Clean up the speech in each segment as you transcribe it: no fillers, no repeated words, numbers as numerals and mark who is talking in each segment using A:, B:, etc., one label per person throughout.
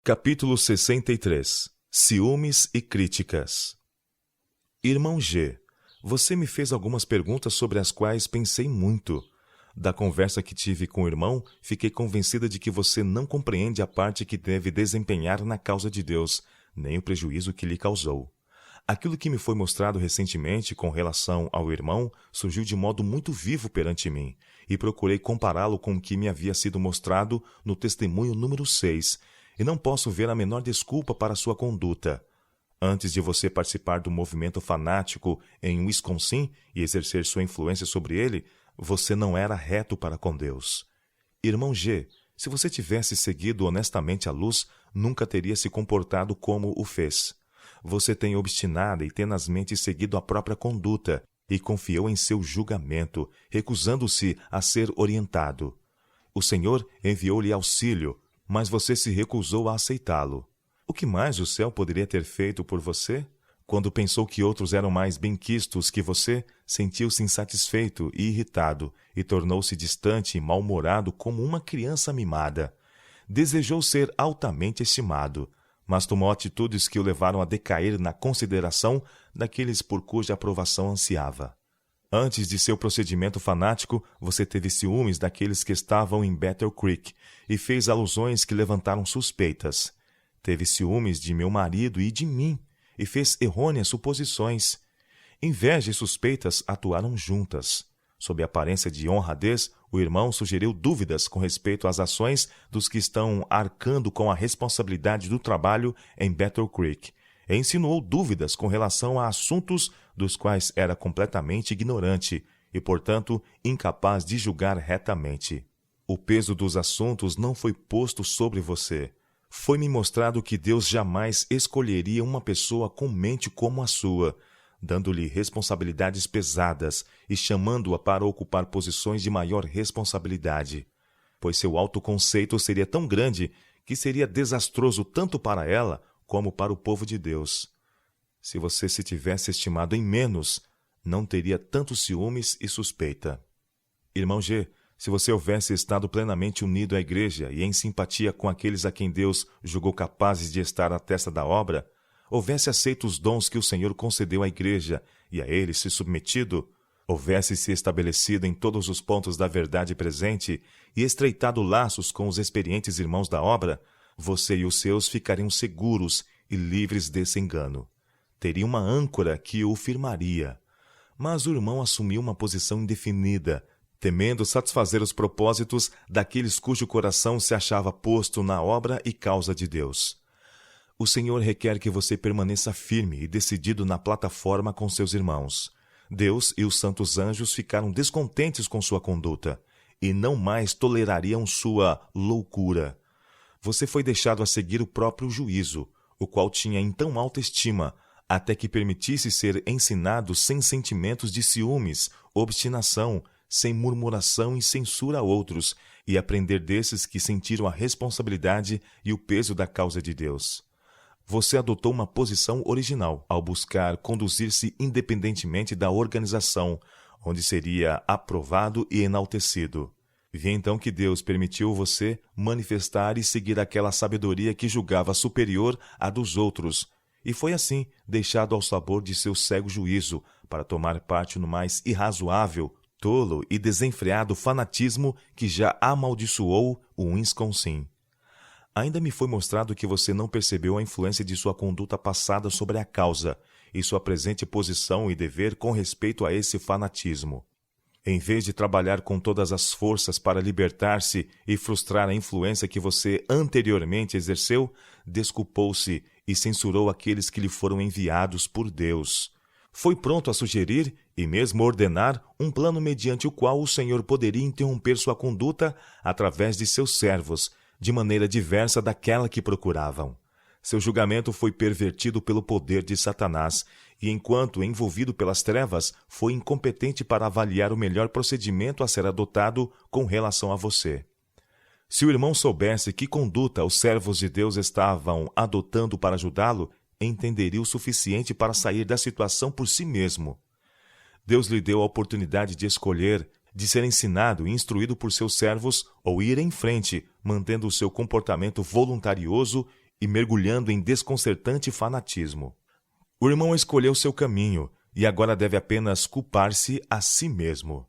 A: Capítulo 63. Ciúmes e críticas. Irmão G, você me fez algumas perguntas sobre as quais pensei muito. Da conversa que tive com o irmão, fiquei convencida de que você não compreende a parte que deve desempenhar na causa de Deus, nem o prejuízo que lhe causou. Aquilo que me foi mostrado recentemente com relação ao irmão surgiu de modo muito vivo perante mim, e procurei compará-lo com o que me havia sido mostrado no testemunho número 6, e não posso ver a menor desculpa para sua conduta. Antes de você participar do movimento fanático em Wisconsin e exercer sua influência sobre ele, você não era reto para com Deus. Irmão G, se você tivesse seguido honestamente a luz, nunca teria se comportado como o fez. Você tem obstinada e tenazmente seguido a própria conduta e confiou em seu julgamento, recusando-se a ser orientado. O Senhor enviou-lhe auxílio, mas você se recusou a aceitá-lo. O que mais o céu poderia ter feito por você? Quando pensou que outros eram mais benquistos que você, sentiu-se insatisfeito e irritado, e tornou-se distante e mal-humorado como uma criança mimada. Desejou ser altamente estimado, mas tomou atitudes que o levaram a decair na consideração daqueles por cuja aprovação ansiava. Antes de seu procedimento fanático, você teve ciúmes daqueles que estavam em Battle Creek e fez alusões que levantaram suspeitas. Teve ciúmes de meu marido e de mim e fez errôneas suposições. Inveja e suspeitas atuaram juntas. Sob a aparência de honradez, o irmão sugeriu dúvidas com respeito às ações dos que estão arcando com a responsabilidade do trabalho em Battle Creek, e insinuou dúvidas com relação a assuntos dos quais era completamente ignorante e, portanto, incapaz de julgar retamente. O peso dos assuntos não foi posto sobre você. Foi-me mostrado que Deus jamais escolheria uma pessoa com mente como a sua, dando-lhe responsabilidades pesadas e chamando-a para ocupar posições de maior responsabilidade, pois seu autoconceito seria tão grande que seria desastroso tanto para ela como para o povo de Deus. Se você se tivesse estimado em menos, não teria tantos ciúmes e suspeita. Irmão G, se você houvesse estado plenamente unido à igreja e em simpatia com aqueles a quem Deus julgou capazes de estar à testa da obra, houvesse aceito os dons que o Senhor concedeu à igreja e a eles se submetido, houvesse se estabelecido em todos os pontos da verdade presente e estreitado laços com os experientes irmãos da obra, você e os seus ficariam seguros e livres desse engano. Teria uma âncora que o firmaria. Mas o irmão assumiu uma posição indefinida, temendo satisfazer os propósitos daqueles cujo coração se achava posto na obra e causa de Deus. O Senhor requer que você permaneça firme e decidido na plataforma com seus irmãos. Deus e os santos anjos ficaram descontentes com sua conduta e não mais tolerariam sua loucura. Você foi deixado a seguir o próprio juízo, o qual tinha em tão alta estima, até que permitisse ser ensinado sem sentimentos de ciúmes, obstinação, sem murmuração e censura a outros, e aprender desses que sentiram a responsabilidade e o peso da causa de Deus. Você adotou uma posição original ao buscar conduzir-se independentemente da organização, onde seria aprovado e enaltecido. Vi então que Deus permitiu você manifestar e seguir aquela sabedoria que julgava superior à dos outros, e foi assim deixado ao sabor de seu cego juízo para tomar parte no mais irrazoável, tolo e desenfreado fanatismo que já amaldiçoou o Wisconsin. Ainda me foi mostrado que você não percebeu a influência de sua conduta passada sobre a causa e sua presente posição e dever com respeito a esse fanatismo. Em vez de trabalhar com todas as forças para libertar-se e frustrar a influência que você anteriormente exerceu, desculpou-se e censurou aqueles que lhe foram enviados por Deus. Foi pronto a sugerir e mesmo ordenar um plano mediante o qual o Senhor poderia interromper sua conduta através de seus servos, de maneira diversa daquela que procuravam. Seu julgamento foi pervertido pelo poder de Satanás, e enquanto envolvido pelas trevas, foi incompetente para avaliar o melhor procedimento a ser adotado com relação a você. Se o irmão soubesse que conduta os servos de Deus estavam adotando para ajudá-lo, entenderia o suficiente para sair da situação por si mesmo. Deus lhe deu a oportunidade de escolher, de ser ensinado e instruído por seus servos ou ir em frente, mantendo o seu comportamento voluntarioso e mergulhando em desconcertante fanatismo. O irmão escolheu seu caminho e agora deve apenas culpar-se a si mesmo.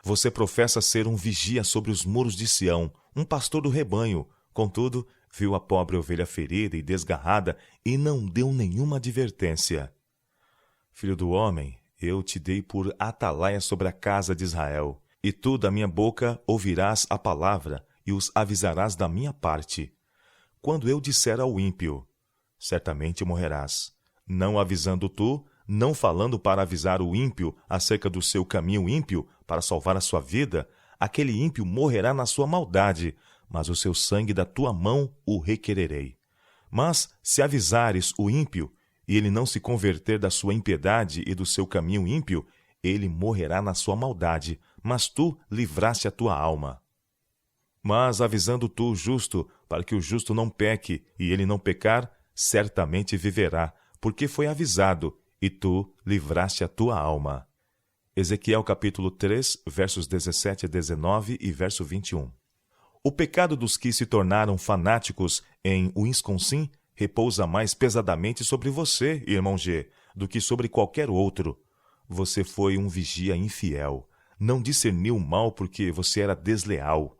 A: Você professa ser um vigia sobre os muros de Sião, um pastor do rebanho. Contudo, viu a pobre ovelha ferida e desgarrada e não deu nenhuma advertência. Filho do homem, eu te dei por atalaia sobre a casa de Israel, e tu da minha boca ouvirás a palavra e os avisarás da minha parte. Quando eu disser ao ímpio, certamente morrerás, não avisando tu, não falando para avisar o ímpio acerca do seu caminho ímpio para salvar a sua vida, aquele ímpio morrerá na sua maldade, mas o seu sangue da tua mão o requererei. Mas, se avisares o ímpio, e ele não se converter da sua impiedade e do seu caminho ímpio, ele morrerá na sua maldade, mas tu livraste a tua alma. Mas, avisando tu o justo, para que o justo não peque, e ele não pecar, certamente viverá, porque foi avisado, e tu livraste a tua alma. Ezequiel capítulo 3, versos 17 a 19 e verso 21. O pecado dos que se tornaram fanáticos em Wisconsin repousa mais pesadamente sobre você, irmão G, do que sobre qualquer outro. Você foi um vigia infiel. Não discerniu o mal porque você era desleal.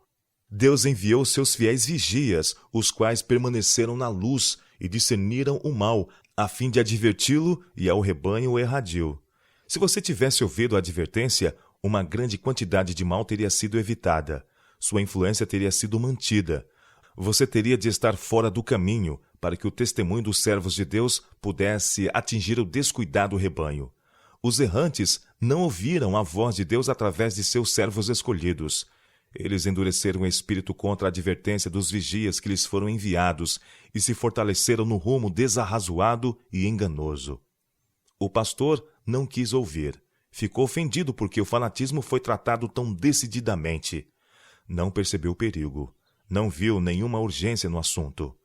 A: Deus enviou seus fiéis vigias, os quais permaneceram na luz e discerniram o mal, a fim de adverti-lo e ao rebanho o erradiu. Se você tivesse ouvido a advertência, uma grande quantidade de mal teria sido evitada. Sua influência teria sido mantida. Você teria de estar fora do caminho para que o testemunho dos servos de Deus pudesse atingir o descuidado rebanho. Os errantes não ouviram a voz de Deus através de seus servos escolhidos. Eles endureceram o espírito contra a advertência dos vigias que lhes foram enviados e se fortaleceram no rumo desarrazoado e enganoso. O pastor não quis ouvir. Ficou ofendido porque o fanatismo foi tratado tão decididamente. Não percebeu o perigo. Não viu nenhuma urgência no assunto.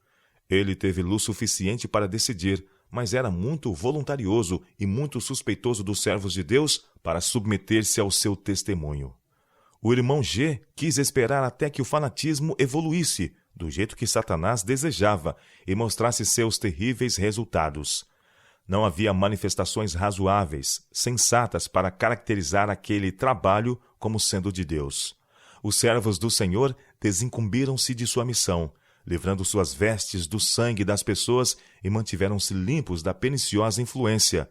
A: Ele teve luz suficiente para decidir, mas era muito voluntarioso e muito suspeitoso dos servos de Deus para submeter-se ao seu testemunho. O irmão G quis esperar até que o fanatismo evoluísse, do jeito que Satanás desejava, e mostrasse seus terríveis resultados. Não havia manifestações razoáveis, sensatas para caracterizar aquele trabalho como sendo de Deus. Os servos do Senhor desincumbiram-se de sua missão, livrando suas vestes do sangue das pessoas e mantiveram-se limpos da perniciosa influência,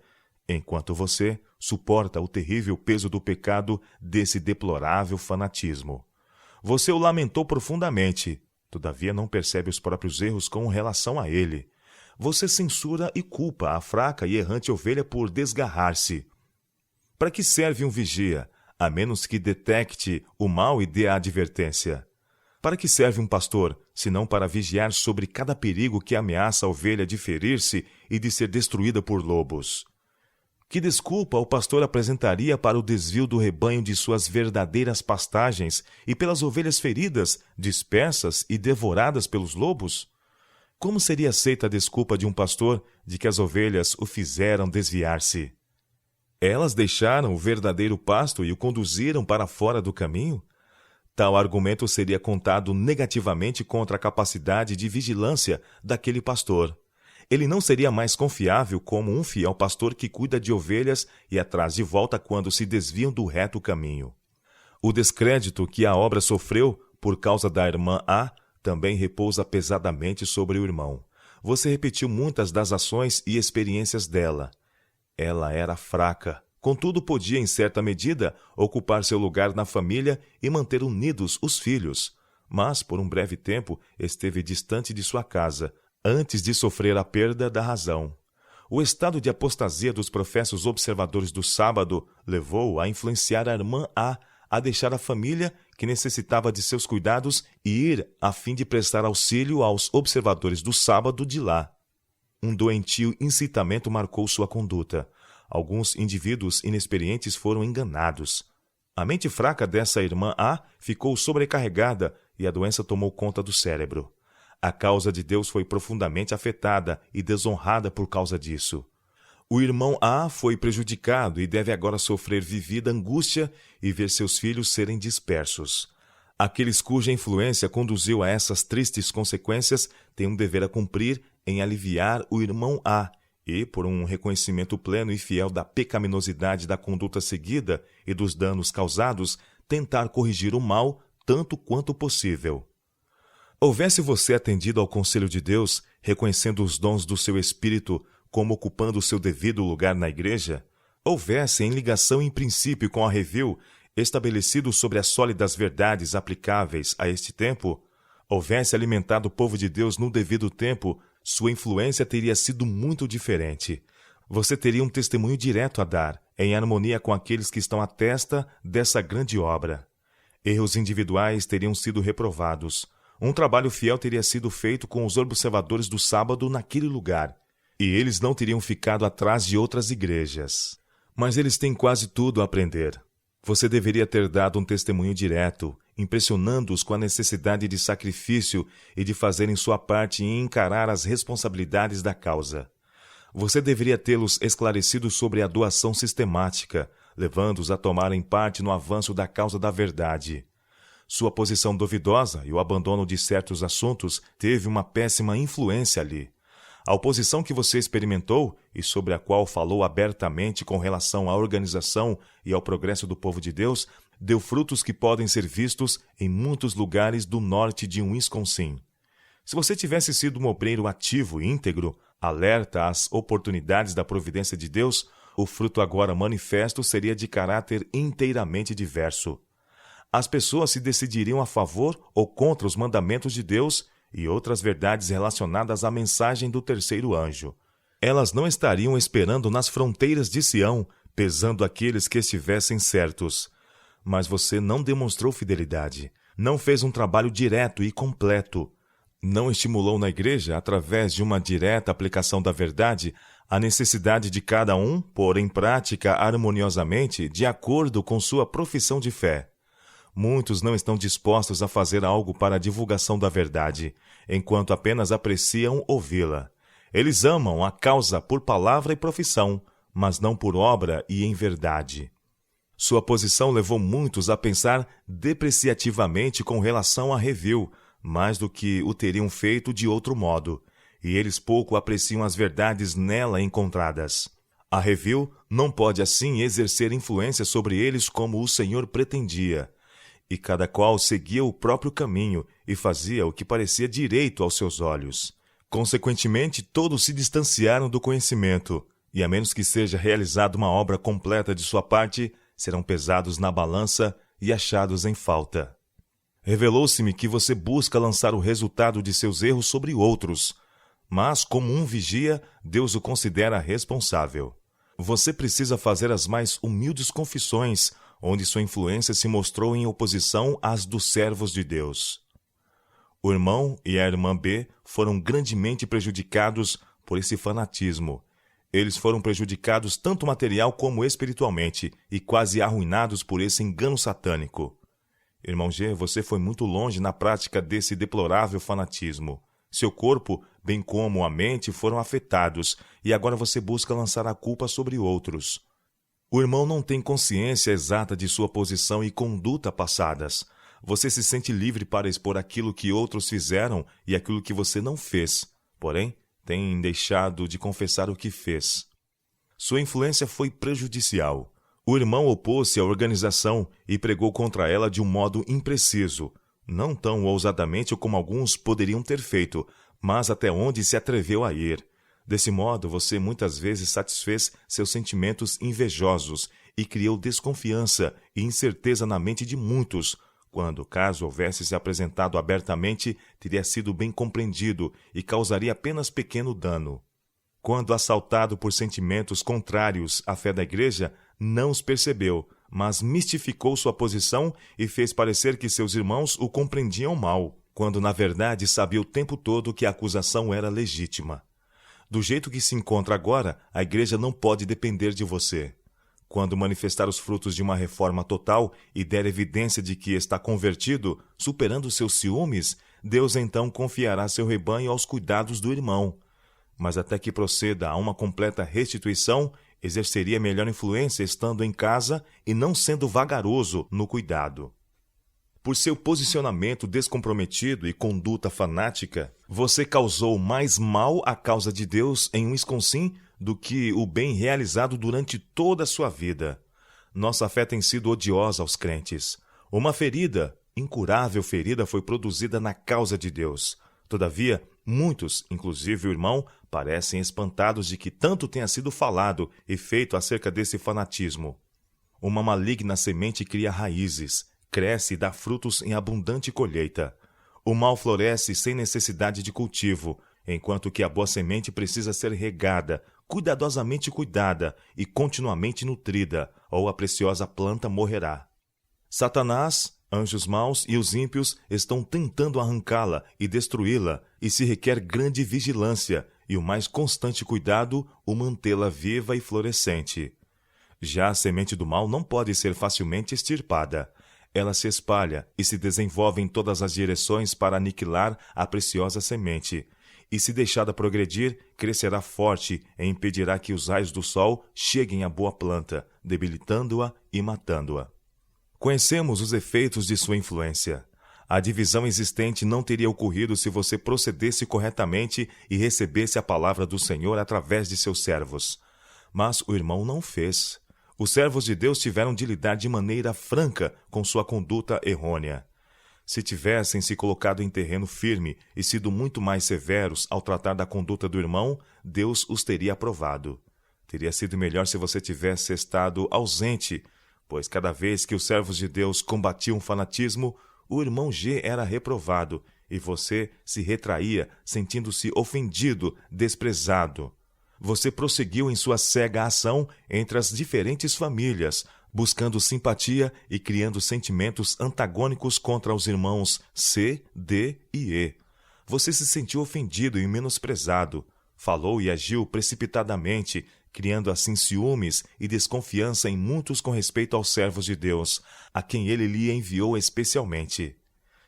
A: enquanto você suporta o terrível peso do pecado desse deplorável fanatismo. Você o lamentou profundamente, todavia não percebe os próprios erros com relação a ele. Você censura e culpa a fraca e errante ovelha por desgarrar-se. Para que serve um vigia, a menos que detecte o mal e dê a advertência? Para que serve um pastor, senão para vigiar sobre cada perigo que ameaça a ovelha de ferir-se e de ser destruída por lobos? Que desculpa o pastor apresentaria para o desvio do rebanho de suas verdadeiras pastagens e pelas ovelhas feridas, dispersas e devoradas pelos lobos? Como seria aceita a desculpa de um pastor de que as ovelhas o fizeram desviar-se? Elas deixaram o verdadeiro pasto e o conduziram para fora do caminho? Tal argumento seria contado negativamente contra a capacidade de vigilância daquele pastor. Ele não seria mais confiável como um fiel pastor que cuida de ovelhas e atrás de volta quando se desviam do reto caminho. O descrédito que a obra sofreu por causa da irmã A também repousa pesadamente sobre o irmão. Você repetiu muitas das ações e experiências dela. Ela era fraca, contudo podia, em certa medida, ocupar seu lugar na família e manter unidos os filhos. Mas, por um breve tempo, esteve distante de sua casa, antes de sofrer a perda da razão. O estado de apostasia dos professos observadores do sábado levou-o a influenciar a irmã a deixar a família, que necessitava de seus cuidados, e ir a fim de prestar auxílio aos observadores do sábado de lá. Um doentio incitamento marcou sua conduta. Alguns indivíduos inexperientes foram enganados. A mente fraca dessa irmã A ficou sobrecarregada e a doença tomou conta do cérebro. A causa de Deus foi profundamente afetada e desonrada por causa disso. O irmão A foi prejudicado e deve agora sofrer vivida angústia e ver seus filhos serem dispersos. Aqueles cuja influência conduziu a essas tristes consequências têm um dever a cumprir em aliviar o irmão A e, por um reconhecimento pleno e fiel da pecaminosidade da conduta seguida e dos danos causados, tentar corrigir o mal tanto quanto possível. Houvesse você atendido ao conselho de Deus, reconhecendo os dons do seu Espírito como ocupando o seu devido lugar na igreja, houvesse, em ligação em princípio com a Review, estabelecido sobre as sólidas verdades aplicáveis a este tempo, houvesse alimentado o povo de Deus no devido tempo, sua influência teria sido muito diferente. Você teria um testemunho direto a dar, em harmonia com aqueles que estão à testa dessa grande obra. Erros individuais teriam sido reprovados. Um trabalho fiel teria sido feito com os observadores do sábado naquele lugar, e eles não teriam ficado atrás de outras igrejas. Mas eles têm quase tudo a aprender. Você deveria ter dado um testemunho direto, impressionando-os com a necessidade de sacrifício e de fazerem sua parte em encarar as responsabilidades da causa. Você deveria tê-los esclarecido sobre a doação sistemática, levando-os a tomarem parte no avanço da causa da verdade. Sua posição duvidosa e o abandono de certos assuntos teve uma péssima influência ali. A oposição que você experimentou e sobre a qual falou abertamente com relação à organização e ao progresso do povo de Deus, deu frutos que podem ser vistos em muitos lugares do norte de Wisconsin. Se você tivesse sido um obreiro ativo e íntegro, alerta às oportunidades da providência de Deus, o fruto agora manifesto seria de caráter inteiramente diverso. As pessoas se decidiriam a favor ou contra os mandamentos de Deus e outras verdades relacionadas à mensagem do terceiro anjo. Elas não estariam esperando nas fronteiras de Sião, pesando aqueles que estivessem certos. Mas você não demonstrou fidelidade, não fez um trabalho direto e completo, não estimulou na igreja, através de uma direta aplicação da verdade, a necessidade de cada um pôr em prática harmoniosamente de acordo com sua profissão de fé. Muitos não estão dispostos a fazer algo para a divulgação da verdade, enquanto apenas apreciam ouvi-la. Eles amam a causa por palavra e profissão, mas não por obra e em verdade. Sua posição levou muitos a pensar depreciativamente com relação à Review, mais do que o teriam feito de outro modo, e eles pouco apreciam as verdades nela encontradas. A Review não pode assim exercer influência sobre eles como o Senhor pretendia, e cada qual seguia o próprio caminho e fazia o que parecia direito aos seus olhos. Consequentemente, todos se distanciaram do conhecimento, e a menos que seja realizada uma obra completa de sua parte, serão pesados na balança e achados em falta. Revelou-se-me que você busca lançar o resultado de seus erros sobre outros, mas, como um vigia, Deus o considera responsável. Você precisa fazer as mais humildes confissões, onde sua influência se mostrou em oposição às dos servos de Deus. O irmão e a irmã B foram grandemente prejudicados por esse fanatismo. Eles foram prejudicados tanto material como espiritualmente e quase arruinados por esse engano satânico. Irmão G, você foi muito longe na prática desse deplorável fanatismo. Seu corpo, bem como a mente, foram afetados e agora você busca lançar a culpa sobre outros. O irmão não tem consciência exata de sua posição e conduta passadas. Você se sente livre para expor aquilo que outros fizeram e aquilo que você não fez. Porém, tem deixado de confessar o que fez. Sua influência foi prejudicial. O irmão opôs-se à organização e pregou contra ela de um modo impreciso, não tão ousadamente como alguns poderiam ter feito, mas até onde se atreveu a ir. Desse modo, você muitas vezes satisfez seus sentimentos invejosos e criou desconfiança e incerteza na mente de muitos, quando, caso houvesse se apresentado abertamente, teria sido bem compreendido e causaria apenas pequeno dano. Quando assaltado por sentimentos contrários à fé da igreja, não os percebeu, mas mistificou sua posição e fez parecer que seus irmãos o compreendiam mal, quando na verdade sabia o tempo todo que a acusação era legítima. Do jeito que se encontra agora, a igreja não pode depender de você. Quando manifestar os frutos de uma reforma total e der evidência de que está convertido, superando seus ciúmes, Deus então confiará seu rebanho aos cuidados do irmão. Mas até que proceda a uma completa restituição, exerceria melhor influência estando em casa e não sendo vagaroso no cuidado. Por seu posicionamento descomprometido e conduta fanática, você causou mais mal à causa de Deus em Wisconsin do que o bem realizado durante toda a sua vida. Nossa fé tem sido odiosa aos crentes. Uma ferida, incurável ferida, foi produzida na causa de Deus. Todavia, muitos, inclusive o irmão, parecem espantados de que tanto tenha sido falado e feito acerca desse fanatismo. Uma maligna semente cria raízes, cresce e dá frutos em abundante colheita. O mal floresce sem necessidade de cultivo, enquanto que a boa semente precisa ser regada, cuidadosamente cuidada e continuamente nutrida, ou a preciosa planta morrerá. Satanás, anjos maus e os ímpios estão tentando arrancá-la e destruí-la, e se requer grande vigilância e o mais constante cuidado o mantê-la viva e florescente. Já a semente do mal não pode ser facilmente extirpada. Ela se espalha e se desenvolve em todas as direções para aniquilar a preciosa semente. E se deixada progredir, crescerá forte e impedirá que os raios do sol cheguem à boa planta, debilitando-a e matando-a. Conhecemos os efeitos de sua influência. A divisão existente não teria ocorrido se você procedesse corretamente e recebesse a palavra do Senhor através de seus servos. Mas o irmão não fez. Os servos de Deus tiveram de lidar de maneira franca com sua conduta errônea. Se tivessem se colocado em terreno firme e sido muito mais severos ao tratar da conduta do irmão, Deus os teria aprovado. Teria sido melhor se você tivesse estado ausente, pois cada vez que os servos de Deus combatiam o fanatismo, o irmão G era reprovado e você se retraía, sentindo-se ofendido, desprezado. Você prosseguiu em sua cega ação entre as diferentes famílias, buscando simpatia e criando sentimentos antagônicos contra os irmãos C, D e E. Você se sentiu ofendido e menosprezado, falou e agiu precipitadamente, criando assim ciúmes e desconfiança em muitos com respeito aos servos de Deus, a quem ele lhe enviou especialmente.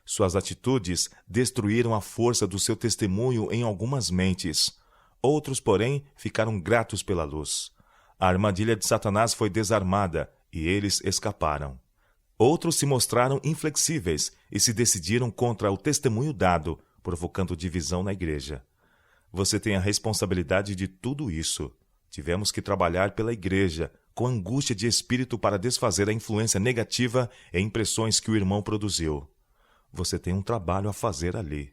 A: Suas atitudes destruíram a força do seu testemunho em algumas mentes. Outros, porém, ficaram gratos pela luz. A armadilha de Satanás foi desarmada e eles escaparam. Outros se mostraram inflexíveis e se decidiram contra o testemunho dado, provocando divisão na igreja. Você tem a responsabilidade de tudo isso. Tivemos que trabalhar pela igreja, com angústia de espírito para desfazer a influência negativa e impressões que o irmão produziu. Você tem um trabalho a fazer ali.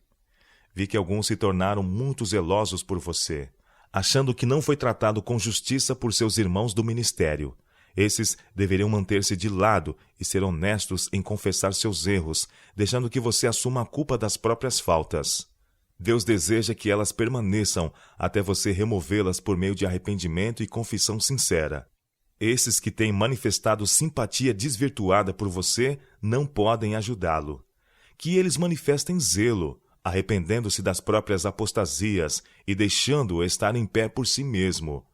A: Vi que alguns se tornaram muito zelosos por você, achando que não foi tratado com justiça por seus irmãos do ministério. Esses deveriam manter-se de lado e ser honestos em confessar seus erros, deixando que você assuma a culpa das próprias faltas. Deus deseja que elas permaneçam até você removê-las por meio de arrependimento e confissão sincera. Esses que têm manifestado simpatia desvirtuada por você não podem ajudá-lo. Que eles manifestem zelo, arrependendo-se das próprias apostasias e deixando-o estar em pé por si mesmo.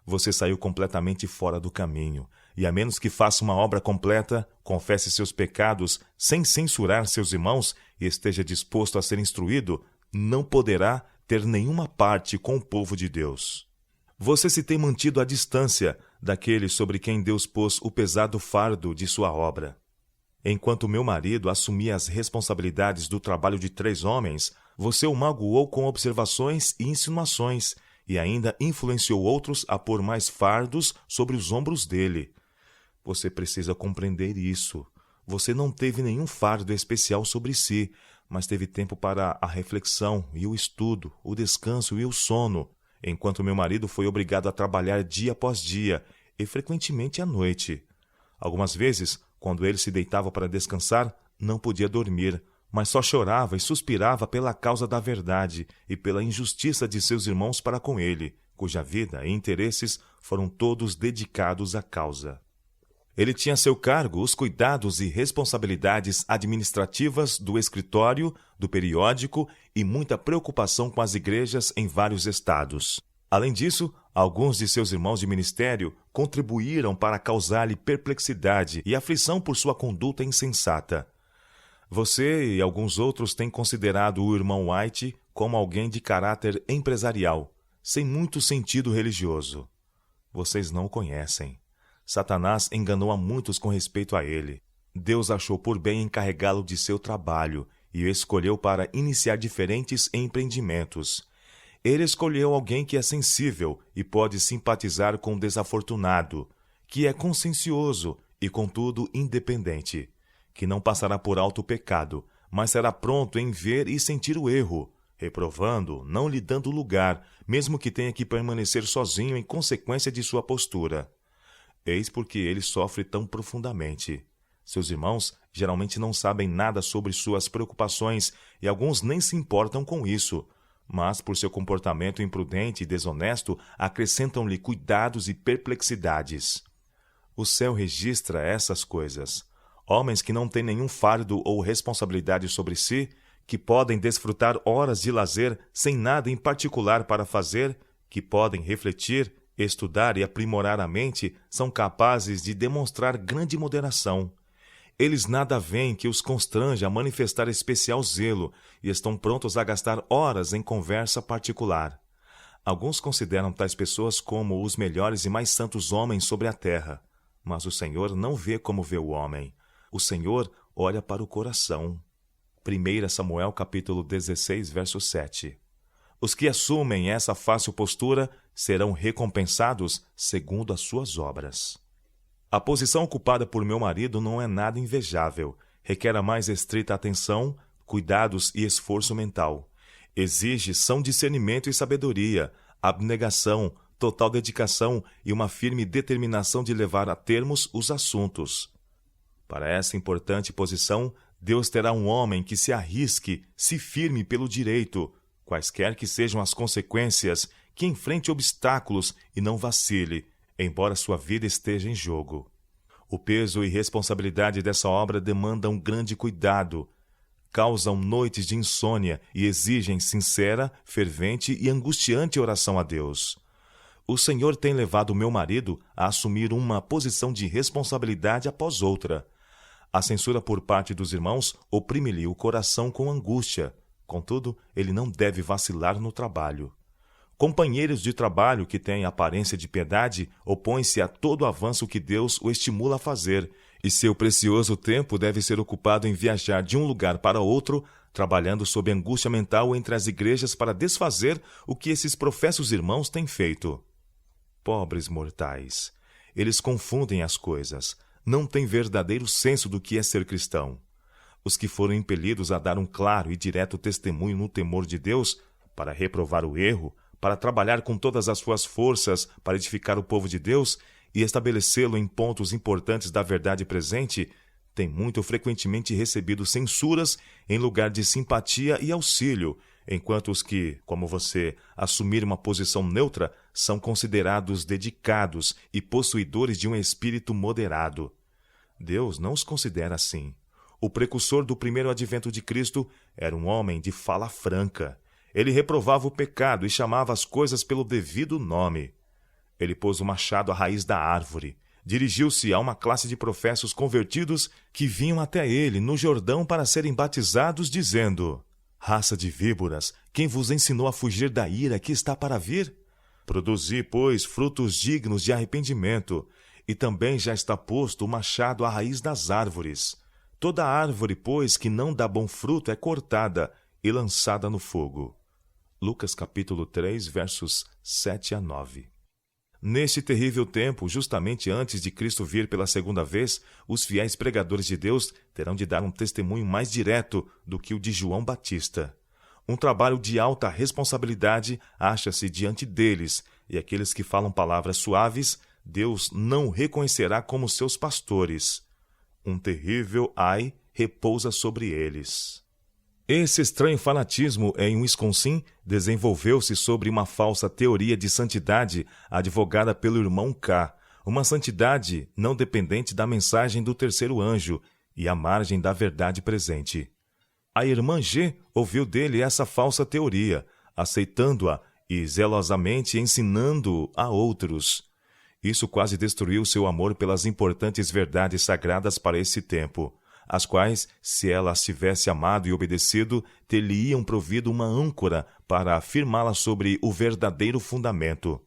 A: Você saiu completamente fora do caminho, e a menos que faça uma obra completa, confesse seus pecados sem censurar seus irmãos e esteja disposto a ser instruído, não poderá ter nenhuma parte com o povo de Deus. Você se tem mantido à distância daqueles sobre quem Deus pôs o pesado fardo de sua obra. Enquanto meu marido assumia as responsabilidades do trabalho de 3 homens, você o magoou com observações e insinuações, e ainda influenciou outros a pôr mais fardos sobre os ombros dele. Você precisa compreender isso. Você não teve nenhum fardo especial sobre si, mas teve tempo para a reflexão e o estudo, o descanso e o sono, enquanto meu marido foi obrigado a trabalhar dia após dia, e frequentemente à noite. Algumas vezes, quando ele se deitava para descansar, não podia dormir, mas só chorava e suspirava pela causa da verdade e pela injustiça de seus irmãos para com ele, cuja vida e interesses foram todos dedicados à causa. Ele tinha a seu cargo os cuidados e responsabilidades administrativas do escritório, do periódico e muita preocupação com as igrejas em vários estados. Além disso, alguns de seus irmãos de ministério contribuíram para causar-lhe perplexidade e aflição por sua conduta insensata. Você e alguns outros têm considerado o irmão White como alguém de caráter empresarial, sem muito sentido religioso. Vocês não o conhecem. Satanás enganou a muitos com respeito a ele. Deus achou por bem encarregá-lo de seu trabalho e o escolheu para iniciar diferentes empreendimentos. Ele escolheu alguém que é sensível e pode simpatizar com o desafortunado, que é consciencioso e, contudo, independente, que não passará por alto o pecado, mas será pronto em ver e sentir o erro, reprovando, não lhe dando lugar, mesmo que tenha que permanecer sozinho em consequência de sua postura. Eis porque ele sofre tão profundamente. Seus irmãos geralmente não sabem nada sobre suas preocupações e alguns nem se importam com isso, mas por seu comportamento imprudente e desonesto acrescentam-lhe cuidados e perplexidades. O céu registra essas coisas. Homens que não têm nenhum fardo ou responsabilidade sobre si, que podem desfrutar horas de lazer sem nada em particular para fazer, que podem refletir, estudar e aprimorar a mente, são capazes de demonstrar grande moderação. Eles nada veem que os constrange a manifestar especial zelo e estão prontos a gastar horas em conversa particular. Alguns consideram tais pessoas como os melhores e mais santos homens sobre a terra, mas o Senhor não vê como vê o homem. O Senhor olha para o coração. 1 Samuel capítulo 16, verso 7. Os que assumem essa fácil postura serão recompensados segundo as suas obras. A posição ocupada por meu marido não é nada invejável. Requer a mais estrita atenção, cuidados e esforço mental. Exige são discernimento e sabedoria, abnegação, total dedicação e uma firme determinação de levar a termos os assuntos. Para essa importante posição, Deus terá um homem que se arrisque, se firme pelo direito, quaisquer que sejam as consequências, que enfrente obstáculos e não vacile, embora sua vida esteja em jogo. O peso e responsabilidade dessa obra demandam grande cuidado, causam noites de insônia e exigem sincera, fervente e angustiante oração a Deus. O Senhor tem levado meu marido a assumir uma posição de responsabilidade após outra. A censura por parte dos irmãos oprime-lhe o coração com angústia. Contudo, ele não deve vacilar no trabalho. Companheiros de trabalho que têm aparência de piedade opõem-se a todo avanço que Deus o estimula a fazer, e seu precioso tempo deve ser ocupado em viajar de um lugar para outro, trabalhando sob angústia mental entre as igrejas para desfazer o que esses professos irmãos têm feito. Pobres mortais! Eles confundem as coisas, não têm verdadeiro senso do que é ser cristão. Os que foram impelidos a dar um claro e direto testemunho no temor de Deus, para reprovar o erro, para trabalhar com todas as suas forças para edificar o povo de Deus e estabelecê-lo em pontos importantes da verdade presente, têm muito frequentemente recebido censuras em lugar de simpatia e auxílio, enquanto os que, como você, assumir uma posição neutra, são considerados dedicados e possuidores de um espírito moderado. Deus não os considera assim. O precursor do primeiro advento de Cristo era um homem de fala franca. Ele reprovava o pecado e chamava as coisas pelo devido nome. Ele pôs o machado à raiz da árvore. Dirigiu-se a uma classe de professos convertidos que vinham até ele no Jordão para serem batizados, dizendo: Raça de víboras, quem vos ensinou a fugir da ira que está para vir? Produzi, pois, frutos dignos de arrependimento, e também já está posto o machado à raiz das árvores. Toda árvore, pois, que não dá bom fruto é cortada e lançada no fogo. Lucas capítulo 3, versos 7 a 9. Neste terrível tempo, justamente antes de Cristo vir pela segunda vez, os fiéis pregadores de Deus terão de dar um testemunho mais direto do que o de João Batista. Um trabalho de alta responsabilidade acha-se diante deles, e aqueles que falam palavras suaves, Deus não reconhecerá como seus pastores. Um terrível ai repousa sobre eles. Esse estranho fanatismo em Wisconsin desenvolveu-se sobre uma falsa teoria de santidade advogada pelo irmão K., uma santidade não dependente da mensagem do terceiro anjo e à margem da verdade presente. A irmã G ouviu dele essa falsa teoria, aceitando-a e zelosamente ensinando a outros. Isso quase destruiu seu amor pelas importantes verdades sagradas para esse tempo, as quais, se ela as tivesse amado e obedecido, ter-lhe-iam provido uma âncora para afirmá-la sobre o verdadeiro fundamento.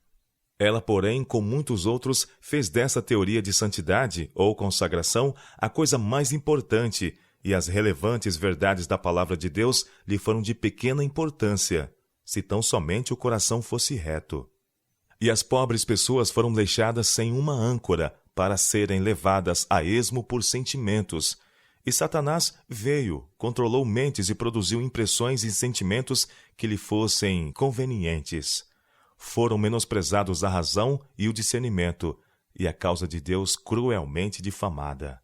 A: Ela, porém, com muitos outros, fez dessa teoria de santidade ou consagração a coisa mais importante, e as relevantes verdades da palavra de Deus lhe foram de pequena importância, se tão somente o coração fosse reto. E as pobres pessoas foram deixadas sem uma âncora para serem levadas a esmo por sentimentos. E Satanás veio, controlou mentes e produziu impressões e sentimentos que lhe fossem convenientes. Foram menosprezados a razão e o discernimento, e a causa de Deus cruelmente difamada.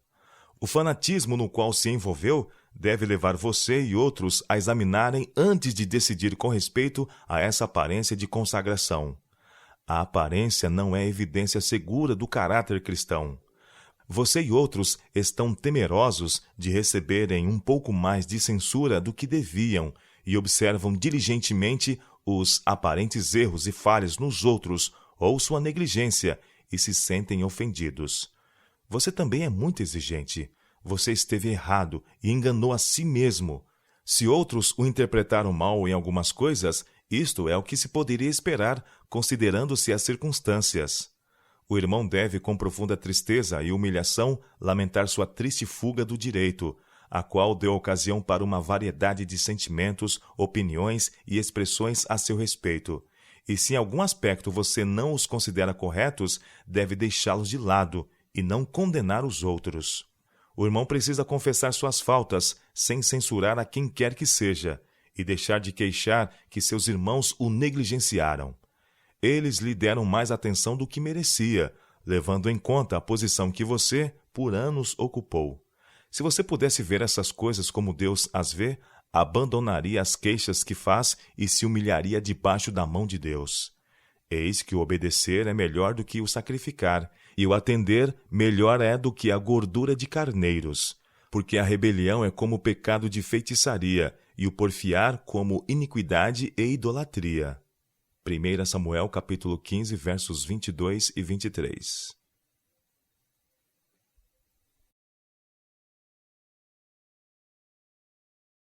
A: O fanatismo no qual se envolveu deve levar você e outros a examinarem antes de decidir com respeito a essa aparência de consagração. A aparência não é evidência segura do caráter cristão. Você e outros estão temerosos de receberem um pouco mais de censura do que deviam e observam diligentemente os aparentes erros e falhas nos outros ou sua negligência e se sentem ofendidos. Você também é muito exigente. Você esteve errado e enganou a si mesmo. Se outros o interpretaram mal em algumas coisas, isto é o que se poderia esperar, considerando-se as circunstâncias. O irmão deve, com profunda tristeza e humilhação, lamentar sua triste fuga do direito, a qual deu ocasião para uma variedade de sentimentos, opiniões e expressões a seu respeito. E se em algum aspecto você não os considera corretos, deve deixá-los de lado e não condenar os outros. O irmão precisa confessar suas faltas, sem censurar a quem quer que seja, e deixar de queixar que seus irmãos o negligenciaram. Eles lhe deram mais atenção do que merecia, levando em conta a posição que você, por anos, ocupou. Se você pudesse ver essas coisas como Deus as vê, abandonaria as queixas que faz e se humilharia debaixo da mão de Deus. Eis que o obedecer é melhor do que o sacrificar, e o atender melhor é do que a gordura de carneiros, porque a rebelião é como o pecado de feitiçaria, e o porfiar como iniquidade e idolatria. 1 Samuel capítulo 15, versos 22 e 23.